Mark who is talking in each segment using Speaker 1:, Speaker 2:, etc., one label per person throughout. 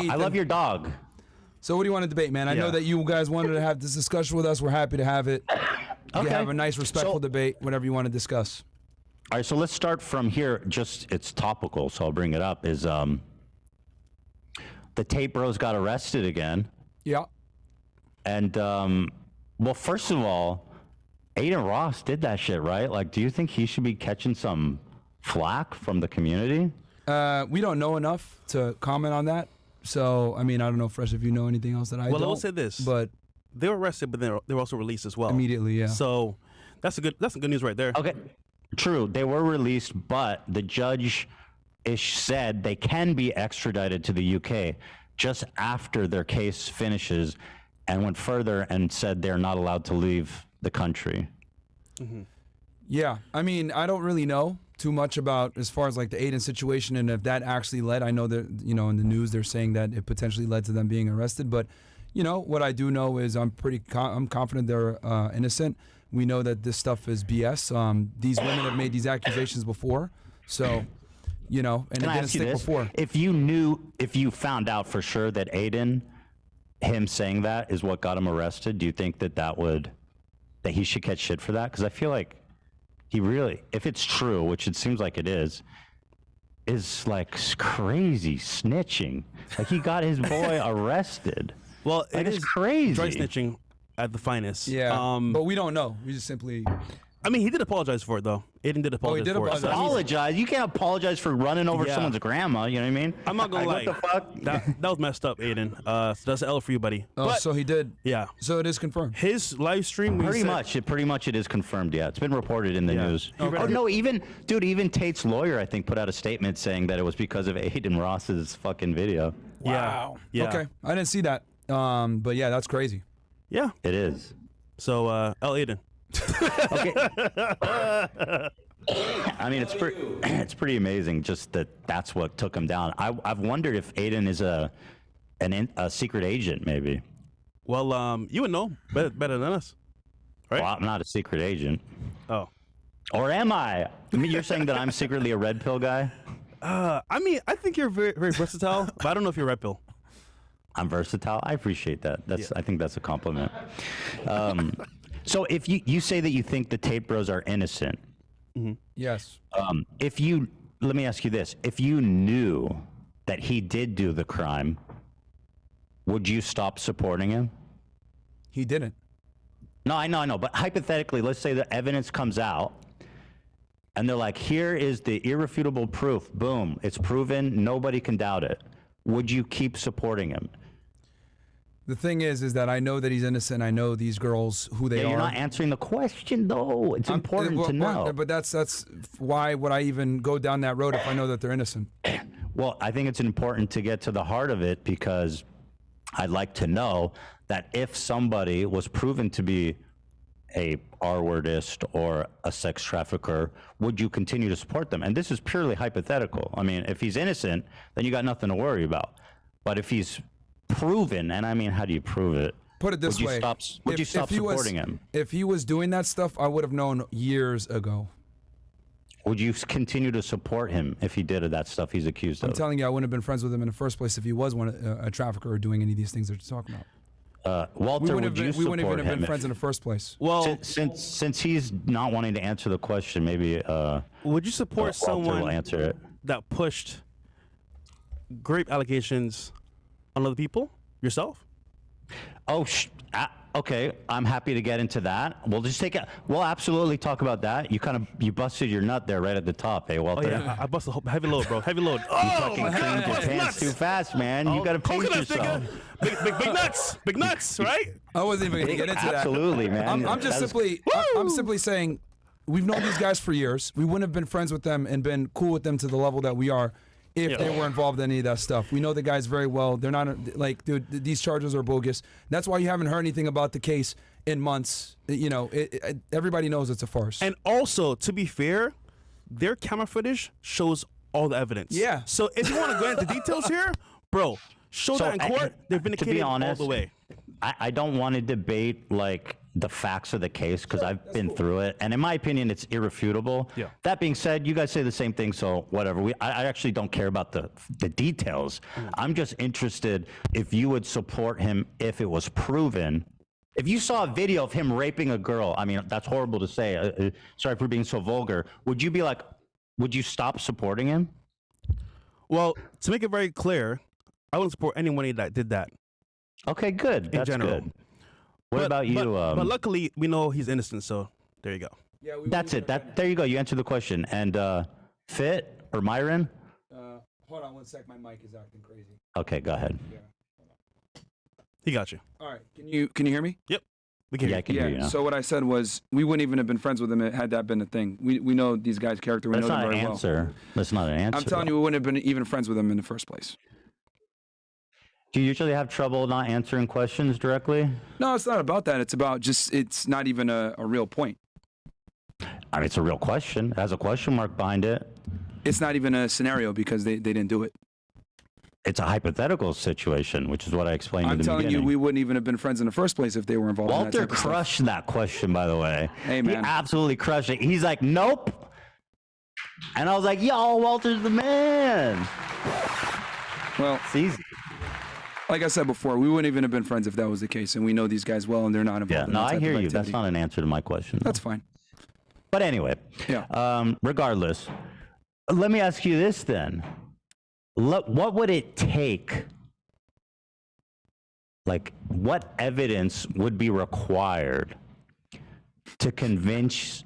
Speaker 1: I love your dog.
Speaker 2: So what do you want to debate, man? I know that you guys wanted to have this discussion with us. We're happy to have it. You have a nice, respectful debate, whatever you want to discuss.
Speaker 1: All right, so let's start from here. Just it's topical, so I'll bring it up. Is the Tate bros got arrested again?
Speaker 2: Yeah.
Speaker 1: And well, first of all, Aiden Ross did that shit, right? Like, do you think he should be catching some flack from the community?
Speaker 2: We don't know enough to comment on that. So, I mean, I don't know, Fresh, if you know anything else that I don't.
Speaker 3: Well, I will say this.
Speaker 2: But
Speaker 3: they were arrested, but they were also released as well.
Speaker 2: Immediately, yeah.
Speaker 3: So that's some good news right there.
Speaker 1: Okay, true. They were released, but the judge said they can be extradited to the UK just after their case finishes, and went further and said they're not allowed to leave the country.
Speaker 2: Mm-hmm. Yeah, I mean, I don't really know too much about as far as like the Aiden situation and if that actually led. I know that, you know, in the news they're saying that it potentially led to them being arrested, but you know what I do know is I'm confident they're innocent. We know that this stuff is BS. These women have made these accusations before, so you know, and
Speaker 1: Can
Speaker 2: it
Speaker 1: I
Speaker 2: didn't
Speaker 1: ask you
Speaker 2: stick
Speaker 1: this?
Speaker 2: before.
Speaker 1: If you found out for sure that Aiden, him saying that is what got him arrested, do you think that he should catch shit for that? Because I feel like he really, if it's true, which it seems like it is like crazy snitching. Like he got his boy arrested.
Speaker 3: Well,
Speaker 1: like,
Speaker 3: it
Speaker 1: it's
Speaker 3: is
Speaker 1: crazy.
Speaker 3: dry snitching at the finest.
Speaker 2: Yeah, but we don't know. We just simply.
Speaker 3: I mean, he did apologize for it, though. Aiden did apologize
Speaker 2: did
Speaker 3: for
Speaker 2: apologize.
Speaker 3: it. So
Speaker 1: Apologize? You can't apologize for running over someone's grandma. You know what I mean?
Speaker 3: I'm not gonna lie.
Speaker 1: What the fuck?
Speaker 3: That was messed up, Aiden. So that's an L for you, buddy.
Speaker 2: Oh,
Speaker 3: But,
Speaker 2: so he did.
Speaker 3: yeah.
Speaker 2: So it is confirmed.
Speaker 3: His live stream.
Speaker 1: Pretty much it is confirmed. Yeah, it's been reported in the news.
Speaker 3: He read
Speaker 1: Oh
Speaker 3: it.
Speaker 1: no, even Tate's lawyer, I think, put out a statement saying that it was because of Aiden Ross's fucking video.
Speaker 3: Wow. Yeah.
Speaker 2: Okay, I didn't see that. But yeah, that's crazy.
Speaker 3: Yeah.
Speaker 1: It is.
Speaker 3: So, L. Aiden.
Speaker 1: Okay. I mean, it's pretty amazing just that's what took him down. I've wondered if Aiden is a secret agent, maybe.
Speaker 3: Well, you would know better than us, right?
Speaker 1: Well, I'm not a secret agent.
Speaker 3: Oh.
Speaker 1: Or am I? I mean, you're saying that I'm secretly a red pill guy?
Speaker 3: I mean, I think you're very, very versatile, but I don't know if you're red pill.
Speaker 1: I'm versatile. I appreciate that. I think that's a compliment. So if you say that you think the Tate bros are innocent,
Speaker 2: Yes.
Speaker 1: let me ask you this: if you knew that he did do the crime, would you stop supporting him?
Speaker 2: He didn't.
Speaker 1: No, I know. But hypothetically, let's say the evidence comes out, and they're like, "Here is the irrefutable proof. Boom! It's proven. Nobody can doubt it." Would you keep supporting him?
Speaker 2: The thing is that I know that he's innocent. I know these girls who they are.
Speaker 1: You're not answering the question, though. It's important to know.
Speaker 2: But that's why would I even go down that road if I know that they're innocent?
Speaker 1: Well, I think it's important to get to the heart of it because I'd like to know that if somebody was proven to be a R-wordist or a sex trafficker, would you continue to support them? And this is purely hypothetical. I mean, if he's innocent, then you got nothing to worry about. But if he's proven, and I mean, how do you prove it?
Speaker 2: Put it this way.
Speaker 1: Would you stop supporting him?
Speaker 2: If he was doing that stuff, I would have known years ago.
Speaker 1: Would you continue to support him if he did that stuff he's accused of?
Speaker 2: I'm telling you, I wouldn't have been friends with him in the first place if he was a trafficker or doing any of these things that you're talking about.
Speaker 1: Walter, would you support him?
Speaker 2: We wouldn't even have been friends in the first place.
Speaker 3: Well,
Speaker 1: since he's not wanting to answer the question, maybe
Speaker 3: would you support
Speaker 1: Walter
Speaker 3: someone
Speaker 1: will answer it.
Speaker 3: that pushed grape allegations on other people? Yourself?
Speaker 1: Oh, okay. I'm happy to get into that. We'll just take it. We'll absolutely talk about that. You busted your nut there right at the top, hey, Walter.
Speaker 3: Oh yeah, I busted a heavy load, bro. Heavy load.
Speaker 1: You
Speaker 3: Oh,
Speaker 1: fucking cleaned your pants too fast, man. You got to pace yourself.
Speaker 3: Big nuts, right?
Speaker 2: I wasn't even going to get into that.
Speaker 1: Absolutely, man.
Speaker 2: I'm simply saying we've known these guys for years. We wouldn't have been friends with them and been cool with them to the level that we are if they were involved in any of that stuff. We know the guys very well. They're not like, dude, these charges are bogus. That's why you haven't heard anything about the case in months. You know, everybody knows it's a farce.
Speaker 3: And also, to be fair, their camera footage shows all the evidence.
Speaker 2: Yeah.
Speaker 3: So if you want to go into details here, bro, show that in court. They're vindicated all the way.
Speaker 1: I don't want to debate like the facts of the case because I've been through it, and in my opinion, it's irrefutable.
Speaker 3: Yeah.
Speaker 1: That being said, you guys say the same thing, so whatever. I actually don't care about the details. I'm just interested if you would support him if it was proven. If you saw a video of him raping a girl, I mean, that's horrible to say. Sorry for being so vulgar. Would you be like, would you stop supporting him?
Speaker 3: Well, to make it very clear, I wouldn't support anyone that did that.
Speaker 1: Okay, good. That's
Speaker 3: general.
Speaker 1: good. What about you?
Speaker 3: But luckily, we know he's innocent, so there you go.
Speaker 2: Yeah,
Speaker 1: That's it. There you go. You answered the question. And Fit or Myron?
Speaker 2: Hold on one sec. My mic is acting crazy.
Speaker 1: Okay, go ahead.
Speaker 2: Yeah.
Speaker 3: He got you.
Speaker 2: All right. Can you hear me?
Speaker 3: Yep. We can
Speaker 1: Yeah,
Speaker 3: hear
Speaker 1: I can hear you now.
Speaker 2: So what I said was we wouldn't even have been friends with him had that been a thing. We know these guys' character. We
Speaker 1: That's
Speaker 2: know them
Speaker 1: not an
Speaker 2: very well.
Speaker 1: answer. That's not an answer.
Speaker 2: I'm telling you, we wouldn't have been even friends with him in the first place.
Speaker 1: Do you usually have trouble not answering questions directly?
Speaker 2: No, it's not about that. It's about just it's not even a real point.
Speaker 1: I mean, it's a real question. It has a question mark behind it.
Speaker 2: It's not even a scenario because they didn't do it.
Speaker 1: It's a hypothetical situation, which is what I explained
Speaker 2: I'm
Speaker 1: in the
Speaker 2: telling
Speaker 1: beginning.
Speaker 2: you, we wouldn't even have been friends in the first place if they were involved in that
Speaker 1: Walter
Speaker 2: type of stuff.
Speaker 1: crushed that question, by the way.
Speaker 2: Hey,
Speaker 1: He
Speaker 2: man.
Speaker 1: absolutely crushed it. He's like, nope. And I was like, yo, Walter's the man.
Speaker 2: Well,
Speaker 1: It's easy.
Speaker 2: like I said before, we wouldn't even have been friends if that was the case, and we know these guys well, and they're not involved
Speaker 1: Yeah,
Speaker 2: in
Speaker 1: no,
Speaker 2: that
Speaker 1: I
Speaker 2: type
Speaker 1: hear
Speaker 2: of
Speaker 1: you. That's
Speaker 2: activity.
Speaker 1: not an answer to my question.
Speaker 2: That's fine.
Speaker 1: But anyway,
Speaker 2: Yeah.
Speaker 1: regardless, let me ask you this then. What would it take? Like, what evidence would be required to convince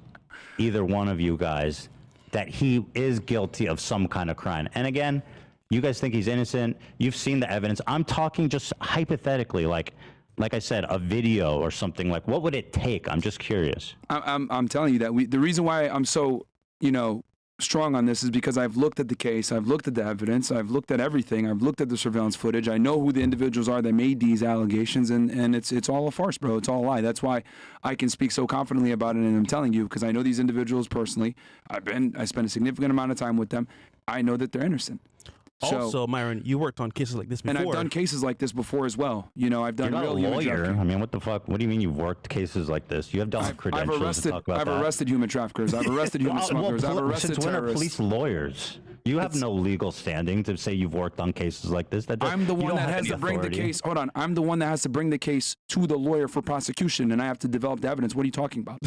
Speaker 1: either one of you guys that he is guilty of some kind of crime? And again, you guys think he's innocent. You've seen the evidence. I'm talking just hypothetically, like I said, a video or something. Like, what would it take? I'm just curious.
Speaker 2: I'm telling you that the reason why I'm so strong on this is because I've looked at the case, I've looked at the evidence, I've looked at everything, I've looked at the surveillance footage. I know who the individuals are that made these allegations, and it's all a farce, bro. It's all a lie. That's why I can speak so confidently about it, and I'm telling you because I know these individuals personally. I spent a significant amount of time with them. I know that they're innocent. So,
Speaker 3: Also, Myron, you worked on cases like this before.
Speaker 2: and I've done cases like this before as well. I've done
Speaker 1: You're not a
Speaker 2: real human
Speaker 1: lawyer.
Speaker 2: trafficking.
Speaker 1: I mean, what the fuck? What do you mean you've worked cases like this? You have done credentials to talk about
Speaker 2: I've
Speaker 1: that.
Speaker 2: arrested human traffickers. I've arrested human smugglers. I've arrested
Speaker 1: since when are
Speaker 2: terrorists.
Speaker 1: police lawyers? You have no legal standing to say you've worked on cases like this.
Speaker 2: I'm the
Speaker 1: you
Speaker 2: one
Speaker 1: don't
Speaker 2: that
Speaker 1: have
Speaker 2: has
Speaker 1: any
Speaker 2: to bring the
Speaker 1: authority.
Speaker 2: case. Hold on. I'm the one that has to bring the case to the lawyer for prosecution, and I have to develop the evidence. What are you talking about?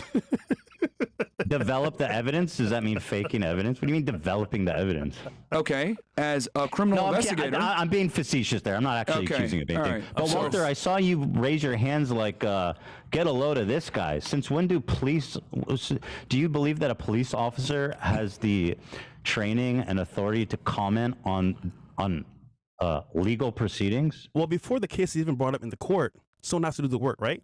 Speaker 1: Develop the evidence? Does that mean faking evidence? What do you mean developing the evidence?
Speaker 2: Okay, as a criminal investigator.
Speaker 1: I'm being facetious there. I'm not actually
Speaker 2: Okay,
Speaker 1: accusing you of anything.
Speaker 2: all right.
Speaker 1: But
Speaker 2: Of
Speaker 1: Walter,
Speaker 2: course.
Speaker 1: I saw you raise your hands like, get a load of this guy. Since when do you believe that a police officer has the training and authority to comment on legal proceedings?
Speaker 3: Well, before the case is even brought up in the court, someone has to do the work, right?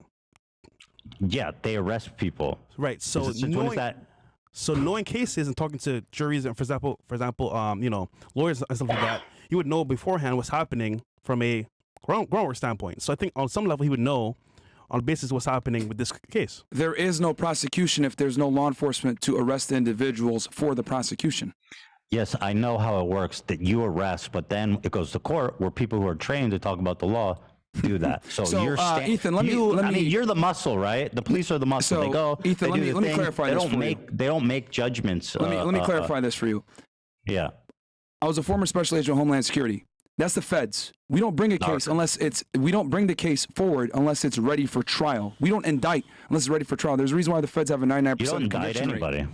Speaker 1: Yeah, they arrest people.
Speaker 3: Right. So
Speaker 1: Since when is that?
Speaker 3: So knowing cases and talking to juries and for example, lawyers and stuff like that, he would know beforehand what's happening from a groundwork standpoint. So I think on some level he would know on the basis of what's happening with this case.
Speaker 2: There is no prosecution if there's no law enforcement to arrest the individuals for the prosecution.
Speaker 1: Yes, I know how it works, that you arrest, but then it goes to court where people who are trained to talk about the law do that. So,
Speaker 2: So,
Speaker 1: you're
Speaker 2: Ethan,
Speaker 1: I
Speaker 2: let me-
Speaker 1: mean, you're the muscle, right? The police are the muscle.
Speaker 2: So,
Speaker 1: They go.
Speaker 2: Ethan,
Speaker 1: they
Speaker 2: let
Speaker 1: do the
Speaker 2: me
Speaker 1: thing.
Speaker 2: clarify
Speaker 1: they
Speaker 2: this
Speaker 1: don't
Speaker 2: for
Speaker 1: make
Speaker 2: you.
Speaker 1: They don't make judgments.
Speaker 2: Let me clarify this for you.
Speaker 1: Yeah.
Speaker 2: I was a former special agent of Homeland Security. That's the feds. We don't bring a case we don't bring the case forward unless it's ready for trial. We don't indict unless it's ready for trial. There's a reason why the feds have a 99%
Speaker 1: You don't indict
Speaker 2: conviction rate.
Speaker 1: anybody.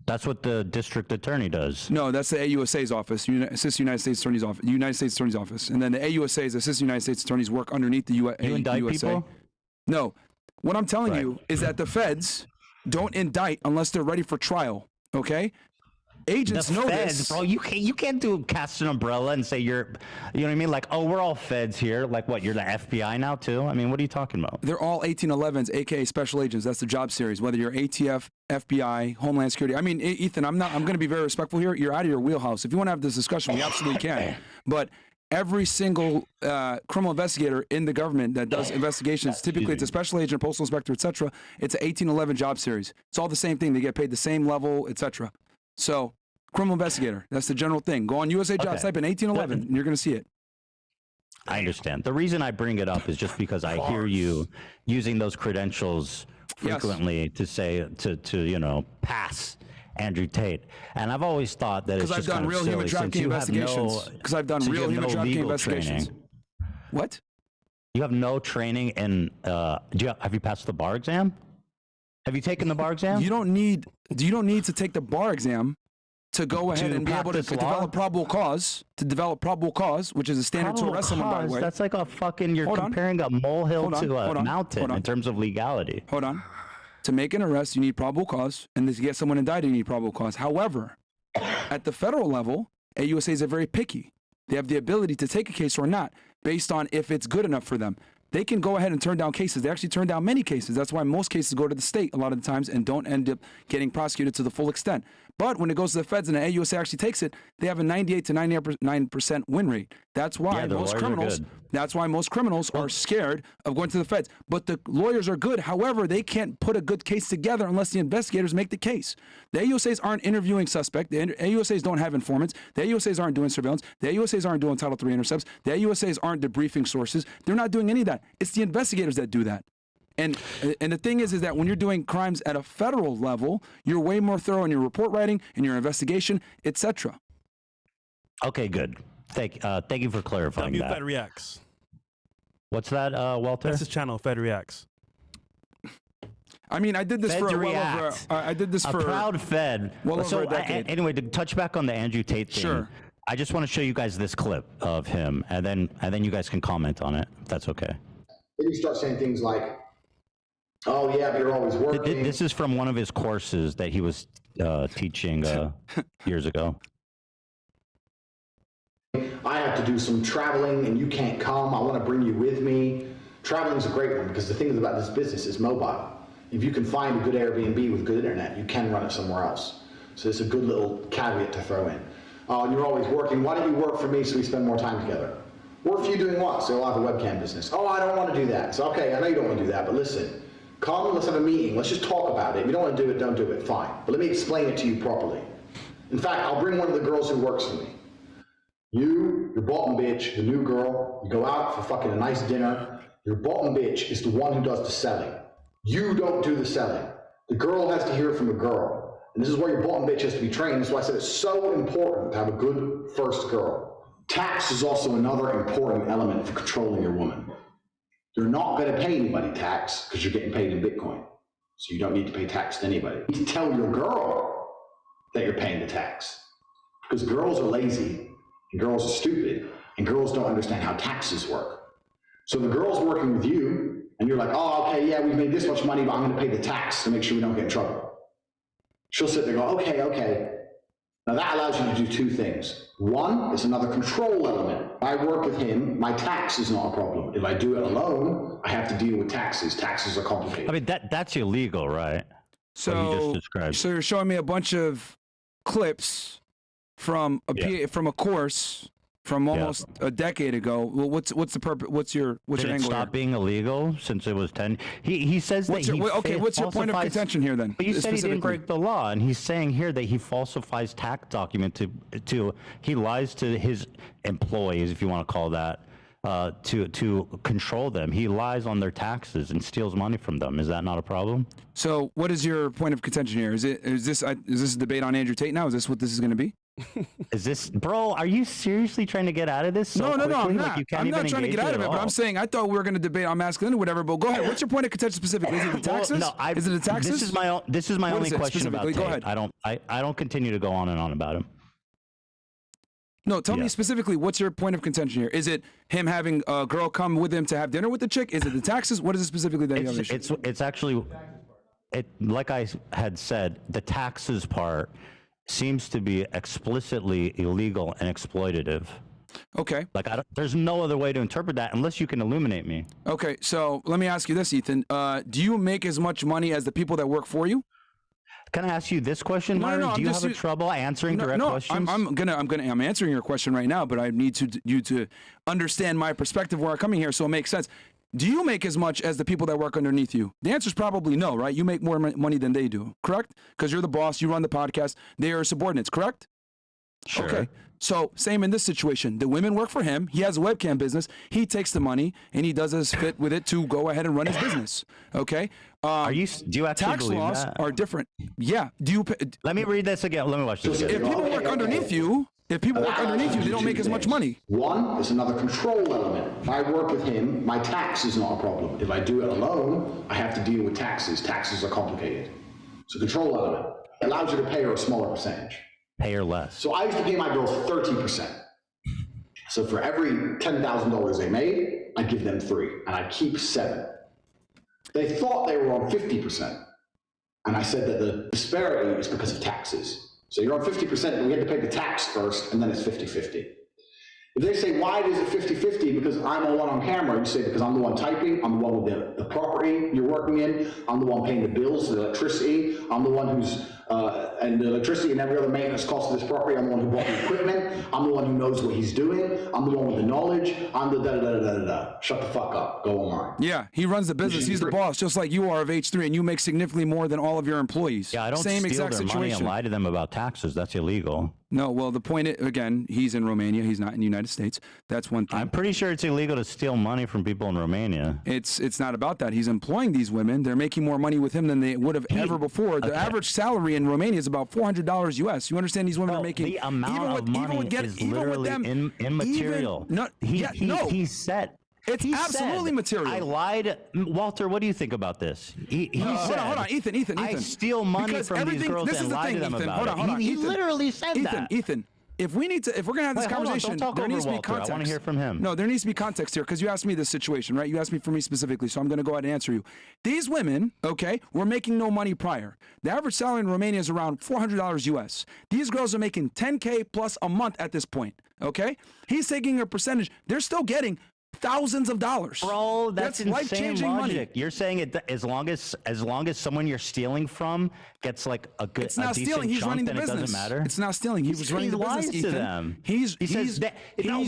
Speaker 1: That's what the district attorney does.
Speaker 2: No, that's the AUSA's office, Assistant United States Attorney's office, United States Attorney's office, and then the AUSA's Assistant United States Attorneys work underneath the
Speaker 1: You indict
Speaker 2: USA.
Speaker 1: people?
Speaker 2: No, what I'm telling
Speaker 1: Right.
Speaker 2: you is that the feds don't indict unless they're ready for trial. Okay, agents
Speaker 1: The
Speaker 2: know
Speaker 1: feds,
Speaker 2: this.
Speaker 1: bro. You can't cast an umbrella and say you know what I mean? Like, oh, we're all feds here. Like, what? You're the FBI now too? I mean, what are you talking about?
Speaker 2: They're all 1811s, aka special agents. That's the job series. Whether you're ATF, FBI, Homeland Security. I mean, Ethan, I'm going to be very respectful here. You're out of your wheelhouse. If you want to have this discussion, we absolutely can. But every single criminal investigator in the government that does investigations, typically it's a special agent, postal inspector, etc. It's an 1811 job series. It's all the same thing. They get paid the same level, etc. So, criminal investigator. That's the general thing. Go on USA Jobs,
Speaker 1: Okay.
Speaker 2: type in 1811, and you're going to see it.
Speaker 1: I understand. The reason I bring it up is just because I hear you using those credentials frequently to say to pass Andrew Tate, and I've always thought that it's just kind of silly since you have no
Speaker 2: because I've done real human trafficking investigations.
Speaker 1: Training.
Speaker 2: What?
Speaker 1: You have no training in. Have you passed the bar exam? Have you taken the bar exam?
Speaker 2: You don't need to take the bar exam to go ahead and be able to develop probable cause. To develop probable cause, which is a standard to arrest someone, by the way.
Speaker 1: That's like a fucking. You're comparing a molehill to a mountain in terms of legality.
Speaker 2: Hold on. To make an arrest, you need probable cause, and to get someone indicted, you need probable cause. However, at the federal level, AUSAs are very picky. They have the ability to take a case or not based on if it's good enough for them. They can go ahead and turn down cases. They actually turn down many cases. That's why most cases go to the state a lot of the times and don't end up getting prosecuted to the full extent. But when it goes to the feds and the AUSA actually takes it, they have a 98 to 99% win rate. That's why most criminals are scared of going to the feds. But the lawyers are good. However, they can't put a good case together unless the investigators make the case. The AUSAs aren't interviewing suspects. The AUSAs don't have informants. The AUSAs aren't doing surveillance. The AUSAs aren't doing Title III intercepts. The AUSAs aren't debriefing sources. They're not doing any of that. It's the investigators that do that. And the thing is that when you're doing crimes at a federal level, you're way more thorough in your report writing, in your investigation, etc.
Speaker 1: Okay, good. Thank you for clarifying that.
Speaker 3: Fed Reacts.
Speaker 1: What's that, Walter?
Speaker 3: That's his channel, Fed Reacts.
Speaker 2: I mean, I did this
Speaker 1: Fed
Speaker 2: for
Speaker 1: React.
Speaker 2: a
Speaker 1: proud Fed.
Speaker 2: Well over a decade.
Speaker 1: Anyway, to touch back on the Andrew Tate thing,
Speaker 2: sure.
Speaker 1: I just want to show you guys this clip of him, and then you guys can comment on it, if that's okay.
Speaker 4: Then you start saying things like, "Oh yeah, but you're always working."
Speaker 1: This is from one of his courses that he was teaching years ago.
Speaker 4: "I have to do some traveling and you can't come. I want to bring you with me." Traveling's a great one because the thing about this business is mobile. If you can find a good Airbnb with good internet, you can run it somewhere else. So it's a good little caveat to throw in. "Oh, and you're always working. Why don't you work for me so we spend more time together?" "Work for you doing what?" "So I'll have a webcam business." "Oh, I don't want to do that." So, "Okay, I know you don't want to do that, but listen, come, let's have a meeting. Let's just talk about it. If you don't want to do it, don't do it. Fine. But let me explain it to you properly. In fact, I'll bring one of the girls who works for me. You, your bottom bitch, the new girl, you go out for fucking a nice dinner. Your bottom bitch is the one who does the selling. You don't do the selling. The girl has to hear it from a girl. And this is where your bottom bitch has to be trained. That's why I said it's so important to have a good first girl. Tax is also another important element for controlling your woman. You're not going to pay anybody tax because you're getting paid in Bitcoin. So you don't need to pay tax to anybody. You need to tell your girl that you're paying the tax. Because girls are lazy, and girls are stupid, and girls don't understand how taxes work. So the girl's working with you, and you're like, "Oh, okay, yeah, we've made this much money, but I'm going to pay the tax to make sure we don't get in trouble." She'll sit there and go, "Okay. Now that allows you to do two things. One, it's another control element. If I work with him, my tax is not a problem. If I do it alone, I have to deal with taxes. Taxes are complicated."
Speaker 1: I mean, that's illegal, right?
Speaker 2: So,
Speaker 1: what you just described.
Speaker 2: So you're showing me a bunch of clips from a course from almost a decade ago. Well, what's the purpose? What's your
Speaker 1: Did it
Speaker 2: angle
Speaker 1: stop
Speaker 2: here?
Speaker 1: being illegal since it was 10? He says
Speaker 2: What's
Speaker 1: that
Speaker 2: what's your point of contention here then?
Speaker 1: But you said he didn't
Speaker 2: specifically?
Speaker 1: break the law, and he's saying here that he falsifies tax document he lies to his employees, if you want to call that, to control them. He lies on their taxes and steals money from them. Is that not a problem?
Speaker 2: So what is your point of contention here? Is this a debate on Andrew Tate now? Is this what this is going to be?
Speaker 1: Is this, bro? Are you seriously trying to get out of this?
Speaker 2: No, I'm not.
Speaker 1: Like you can't
Speaker 2: I'm not
Speaker 1: even
Speaker 2: trying to get out of it, but I'm saying I thought we were going to debate on masculinity, or whatever. But go ahead. What's your point of contention specifically? Is it the taxes?
Speaker 1: Well, no,
Speaker 2: is it the taxes?
Speaker 1: This is my
Speaker 2: What
Speaker 1: only
Speaker 2: is it
Speaker 1: question about Tate.
Speaker 2: specifically? Go ahead.
Speaker 1: I don't continue to go on and on about him.
Speaker 2: No, tell me specifically, what's your point of contention here? Is it him having a girl come with him to have dinner with the chick? Is it the taxes? What is it specifically that you have an issue?
Speaker 1: It's actually, like I had said, the taxes part seems to be explicitly illegal and exploitative.
Speaker 2: Okay.
Speaker 1: Like there's no other way to interpret that unless you can illuminate me.
Speaker 2: Okay, so let me ask you this, Ethan. Do you make as much money as the people that work for you?
Speaker 1: Can I ask you this question, Myron?
Speaker 2: No,
Speaker 1: Do you have trouble answering direct questions?
Speaker 2: I'm answering your question right now, but I need you to understand my perspective where I'm coming here, so it makes sense. Do you make as much as the people that work underneath you? The answer is probably no, right? You make more money than they do, correct? Because you're the boss, you run the podcast, they are subordinates, correct?
Speaker 1: Sure.
Speaker 2: Okay. So same in this situation. The women work for him. He has a webcam business. He takes the money and he does as fit with it to go ahead and run his business. Okay.
Speaker 1: Do you actually
Speaker 2: Tax
Speaker 1: believe
Speaker 2: laws
Speaker 1: that?
Speaker 2: are different. Yeah. Do you?
Speaker 1: Let me read this again. Let me watch this again.
Speaker 2: If people work underneath you, they don't make as much money.
Speaker 4: One, it's another control element. If I work with him, my tax is not a problem. If I do it alone, I have to deal with taxes. Taxes are complicated. It's a control element. It allows you to pay her a smaller percentage.
Speaker 1: Pay her less.
Speaker 4: So I used to pay my girls 30%. So for every $10,000 they made, I give them 3, and I keep 7. They thought they were on 50%. And I said that the disparity is because of taxes. So you're on 50%, and we had to pay the tax first, and then it's 50-50. If they say, why is it 50-50? Because I'm the one on camera. You say, because I'm the one typing, I'm the one with the property you're working in, I'm the one paying the bills, the electricity, I'm the one who's, and the electricity and every other maintenance cost of this property, I'm the one who bought the equipment, I'm the one who knows what he's doing, I'm the one with the knowledge, I'm the da-da-da-da-da-da. Shut the fuck up, go online.
Speaker 2: Yeah, he runs the business, he's the boss, just like you are of H3, and you make significantly more than all of your employees.
Speaker 1: Yeah, I don't
Speaker 2: Same
Speaker 1: steal
Speaker 2: exact
Speaker 1: their money and lie to them about taxes. That's illegal.
Speaker 2: No, well, the point is, again, he's in Romania. He's not in the United States. That's one thing.
Speaker 1: I'm pretty sure it's illegal to steal money from people in Romania.
Speaker 2: It's not about that. He's employing these women. They're making more money with him than they would have ever before. The average salary in Romania is about $400 US. You understand these women are making
Speaker 1: the amount of money is literally immaterial. He's set.
Speaker 2: It's absolutely material.
Speaker 1: I lied. Walter, what do you think about this? He said,
Speaker 2: hold on, Ethan.
Speaker 1: I steal money from these girls and lie to them about it. He literally said that.
Speaker 2: Ethan, if we're gonna have this conversation, there needs to be context.
Speaker 1: I want to hear from him.
Speaker 2: No, there needs to be context here because you asked me this situation, right? You asked me for me specifically, so I'm going to go ahead and answer you. These women, okay, were making no money prior. The average salary in Romania is around $400 US. These girls are making $10K plus a month at this point. Okay, he's taking a percentage. They're still getting thousands of dollars.
Speaker 1: Bro, that's insane
Speaker 2: life-changing
Speaker 1: logic.
Speaker 2: money.
Speaker 1: You're saying it as long as someone you're stealing from gets like a good,
Speaker 2: it's not
Speaker 1: a decent
Speaker 2: stealing. He's
Speaker 1: chunk,
Speaker 2: running the
Speaker 1: then
Speaker 2: business.
Speaker 1: It doesn't matter.
Speaker 2: It's not stealing. He was running the business.
Speaker 1: Lies
Speaker 2: Ethan.
Speaker 1: to them.
Speaker 2: He's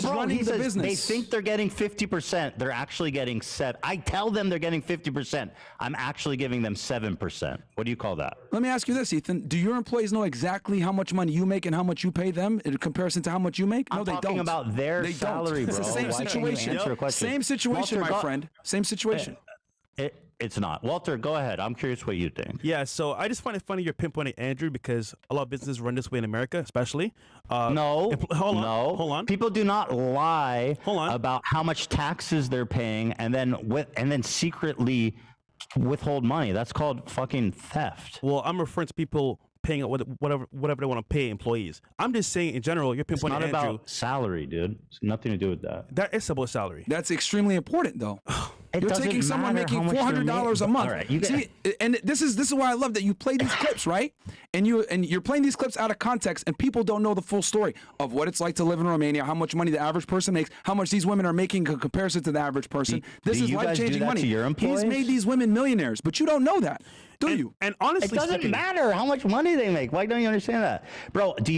Speaker 2: running the business.
Speaker 1: They think they're getting 50%. They're actually getting set. I tell them they're getting 50%. I'm actually giving them 7%. What do you call that?
Speaker 2: Let me ask you this, Ethan. Do your employees know exactly how much money you make and how much you pay them in comparison to how much you make? No, they don't.
Speaker 1: I'm talking about their salary, bro.
Speaker 2: It's the same
Speaker 1: Why can't you
Speaker 2: situation.
Speaker 1: answer a question?
Speaker 2: Same situation,
Speaker 1: Walter,
Speaker 2: my friend. Same situation.
Speaker 1: It's not. Walter, go ahead. I'm curious what you think.
Speaker 3: Yeah, so I just find it funny you're pinpointing Andrew because a lot of businesses run this way in America, especially.
Speaker 1: Hold on. People do not lie about how much taxes they're paying and then secretly withhold money. That's called fucking theft.
Speaker 3: Well, I'm referring to people paying whatever they want to pay employees. I'm just saying in general, you're pinpointing Andrew.
Speaker 1: It's not about salary, dude. It's nothing to do with that.
Speaker 3: That is about salary.
Speaker 2: That's extremely important, though.
Speaker 1: You're
Speaker 2: taking someone making $400 a month.
Speaker 1: All right,
Speaker 2: see, and this is why I love that you play these clips, right? And you're playing these clips out of context, and people don't know the full story of what it's like to live in Romania, how much money the average person makes, how much these women are making in comparison to the average person. This is life-changing money.
Speaker 1: To your employees?
Speaker 2: He's made these women millionaires, but you don't know that, do you?
Speaker 3: And honestly,
Speaker 1: it doesn't matter how much money they make. Why don't you understand that, bro? Do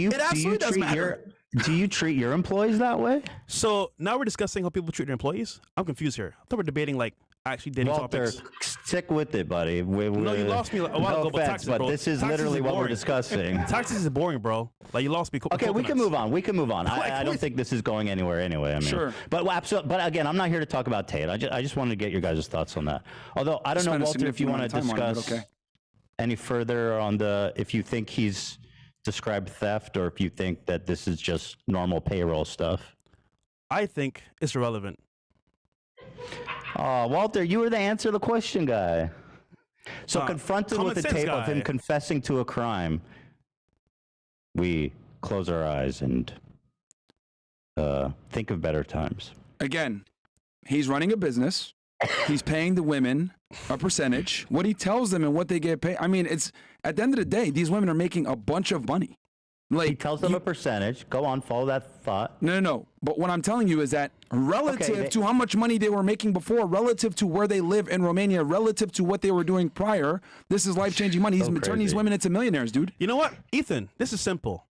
Speaker 1: you treat your employees that way?
Speaker 3: So now we're discussing how people treat their employees. I'm confused here. I thought we're debating like actually dating
Speaker 1: Walter,
Speaker 3: topics.
Speaker 1: stick with it, buddy.
Speaker 3: No, you lost me a while ago. But taxes, bro.
Speaker 1: This is
Speaker 3: taxes
Speaker 1: literally what we're
Speaker 3: boring.
Speaker 1: discussing.
Speaker 3: Taxes is boring, bro. Like you lost me.
Speaker 1: Okay, we can move on. I don't think this is going anywhere anyway. I mean,
Speaker 2: sure.
Speaker 1: But again, I'm not here to talk about Tate. I just wanted to get your guys' thoughts on that. Although I don't know, Walter, if you want to discuss any further on if you think he's described theft or if you think that this is just normal payroll stuff.
Speaker 3: I think it's irrelevant.
Speaker 1: Oh, Walter, you were the answer the question guy. So confronted with the tape of him confessing to a crime, we close our eyes and think of better times.
Speaker 2: Again, he's running a business. He's paying the women a percentage. What he tells them and what they get paid. I mean, it's at the end of the day, these women are making a bunch of money. Like,
Speaker 1: he tells them a percentage. Go on, follow that thought.
Speaker 2: No. But what I'm telling you is that relative to how much money they were making before, relative to where they live in Romania, relative to what they were doing prior, this is life-changing money. He's turning these women into millionaires, dude.
Speaker 3: You know what, Ethan? This is simple.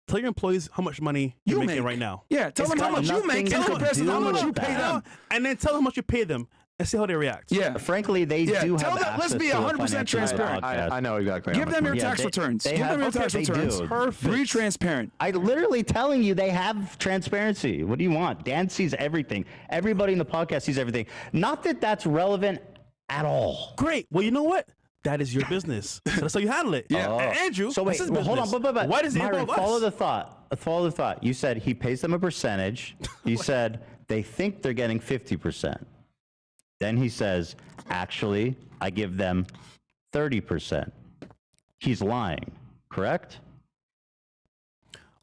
Speaker 3: Tell your employees how much money you're making right now.
Speaker 2: Yeah, tell them how much you make in comparison to how much you pay them.
Speaker 3: And then tell them how much you pay them. and see how they react.
Speaker 2: Yeah.
Speaker 1: Frankly, they
Speaker 2: Yeah,
Speaker 1: do
Speaker 2: tell
Speaker 1: have
Speaker 2: them-
Speaker 1: access
Speaker 2: let's be
Speaker 1: to a
Speaker 2: 100%
Speaker 1: financial
Speaker 2: transparent.
Speaker 1: podcast.
Speaker 5: I know exactly.
Speaker 2: Give them your
Speaker 1: Yeah,
Speaker 2: tax
Speaker 1: they-
Speaker 2: returns.
Speaker 1: they
Speaker 2: Give them
Speaker 1: have-
Speaker 2: your
Speaker 1: okay,
Speaker 2: tax
Speaker 1: they
Speaker 2: returns.
Speaker 1: do.
Speaker 3: Perfect.
Speaker 2: Be transparent.
Speaker 1: I literally telling you they have transparency. What do you want? Dan sees everything. Everybody in the podcast sees everything. Not that that's relevant at all.
Speaker 3: Great. Well, you know what? That is your business. So that's how you handle it.
Speaker 2: Yeah.
Speaker 3: And Andrew,
Speaker 1: So wait,
Speaker 3: that's his
Speaker 1: well, hold on.
Speaker 3: business.
Speaker 1: But
Speaker 3: Why does it
Speaker 1: Myron,
Speaker 3: involve
Speaker 1: follow
Speaker 3: us?
Speaker 1: the thought. Follow the thought. You said he pays them a percentage. You said they think they're getting 50%. Then he says, actually, I give them 30%. He's lying, correct?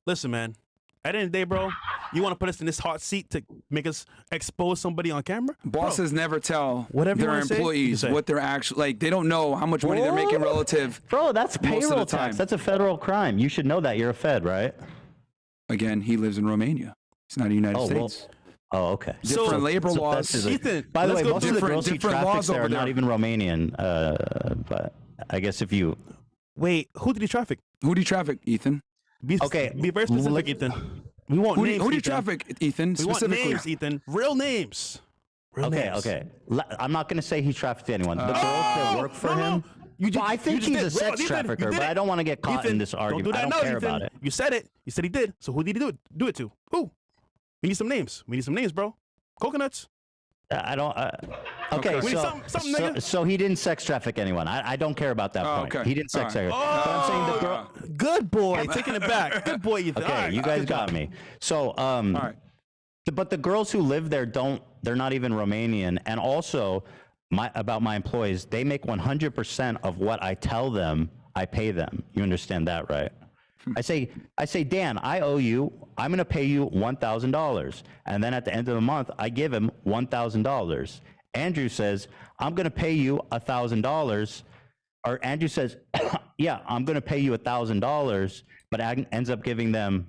Speaker 3: Listen, man. At the end of the day, bro, you want to put us in this hot seat to make us expose somebody on camera?
Speaker 2: Bosses never tell
Speaker 3: Whatever you
Speaker 2: their
Speaker 3: wanna say, you
Speaker 2: employees
Speaker 3: say.
Speaker 2: what they're actually like. They don't know how much money they're making relative.
Speaker 1: Bro, that's
Speaker 2: Most of the
Speaker 1: payroll
Speaker 2: time.
Speaker 1: tax. That's a federal crime. You should know that. You're a Fed, right?
Speaker 2: Again, he lives in Romania. It's not the United States.
Speaker 1: Oh, okay.
Speaker 2: Different labor
Speaker 1: So
Speaker 2: laws.
Speaker 1: that's his-
Speaker 3: Ethan,
Speaker 1: by the
Speaker 3: let's
Speaker 1: way,
Speaker 3: go
Speaker 1: most of the
Speaker 2: different-
Speaker 1: girls he
Speaker 2: different
Speaker 1: traffics
Speaker 2: laws
Speaker 1: there
Speaker 2: over
Speaker 1: are not
Speaker 2: there.
Speaker 1: even Romanian. But I guess if you...
Speaker 3: Wait, who did he traffic?
Speaker 2: Who do you traffic, Ethan?
Speaker 3: Be very specific, Ethan. We want
Speaker 2: Who do
Speaker 3: names,
Speaker 2: you
Speaker 3: Ethan.
Speaker 2: traffic, Ethan?
Speaker 3: We want
Speaker 2: Specifically.
Speaker 3: names, Ethan. Real names. Real
Speaker 1: Okay,
Speaker 3: names.
Speaker 1: okay. I'm not going to say he trafficked anyone. The girls that work for
Speaker 3: no, no.
Speaker 1: him...
Speaker 3: You just-
Speaker 1: well, I think
Speaker 3: you just
Speaker 1: he's
Speaker 3: did.
Speaker 1: a sex
Speaker 3: Ethan,
Speaker 1: trafficker,
Speaker 3: you did
Speaker 1: but
Speaker 3: it.
Speaker 1: I don't want to get caught
Speaker 3: Ethan,
Speaker 1: in this argument.
Speaker 3: Don't do that
Speaker 1: I don't
Speaker 3: now,
Speaker 1: care
Speaker 3: Ethan.
Speaker 1: about it.
Speaker 3: You said it. You said he did. So who did he do it to? Who? We need some names. We need some names, bro. Coconuts.
Speaker 1: I don't... okay,
Speaker 3: We need
Speaker 1: so,
Speaker 3: something, nigga.
Speaker 1: so he didn't sex traffic anyone. I don't care about that
Speaker 2: Oh,
Speaker 1: point.
Speaker 2: okay.
Speaker 1: He didn't sex
Speaker 2: All right.
Speaker 1: traffic. But I'm saying the girl...
Speaker 3: Good boy. Taking it back. Good boy, Ethan.
Speaker 1: Okay,
Speaker 3: All right,
Speaker 1: you guys
Speaker 3: good
Speaker 1: got
Speaker 3: job.
Speaker 1: me. So,
Speaker 2: All right.
Speaker 1: but the girls who live there they're not even Romanian. And also, about my employees, they make 100% of what I tell them I pay them. You understand that, right? I say, Dan, I owe you, I'm going to pay you $1,000. And then at the end of the month, I give him $1,000. Andrew says, I'm going to pay you $1,000. Or Andrew says, yeah, I'm going to pay you $1,000, but ends up giving them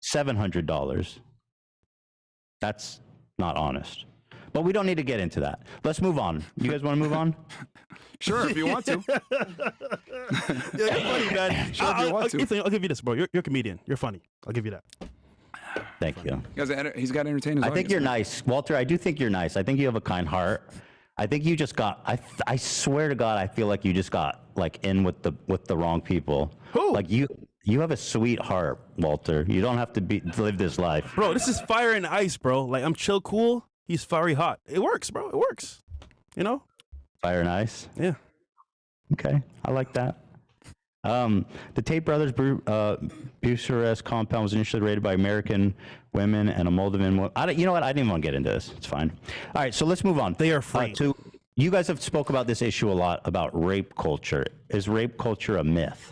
Speaker 1: $700. That's not honest. But we don't need to get into that. Let's move on. You guys want to move on?
Speaker 2: Sure, if you want to.
Speaker 3: Yeah, you're funny, man.
Speaker 2: Sure, if you want to.
Speaker 3: Ethan, I'll give you this, bro. You're a comedian. You're funny. I'll give you that.
Speaker 1: Thank you.
Speaker 2: He's got to entertain his
Speaker 1: I think
Speaker 2: audience,
Speaker 1: you're
Speaker 2: man.
Speaker 1: nice. Walter, I do think you're nice. I think you have a kind heart. I think you just got, I swear to God, I feel like you just got like in with the wrong people.
Speaker 3: Who?
Speaker 1: Like you have a sweet heart, Walter. You don't have to live this life.
Speaker 3: Bro, this is fire and ice, bro. Like, I'm chill cool. He's fiery hot. It works, bro. It works. You know?
Speaker 1: Fire and ice.
Speaker 3: Yeah.
Speaker 1: Okay, I like that. The Tate brothers' Bucharest compound was initially raided by American women and a Moldovan. You know what? I didn't even want to get into this. It's fine. All right, so let's move on.
Speaker 3: They are free.
Speaker 1: You guys have spoke about this issue a lot about rape culture. Is rape culture a myth?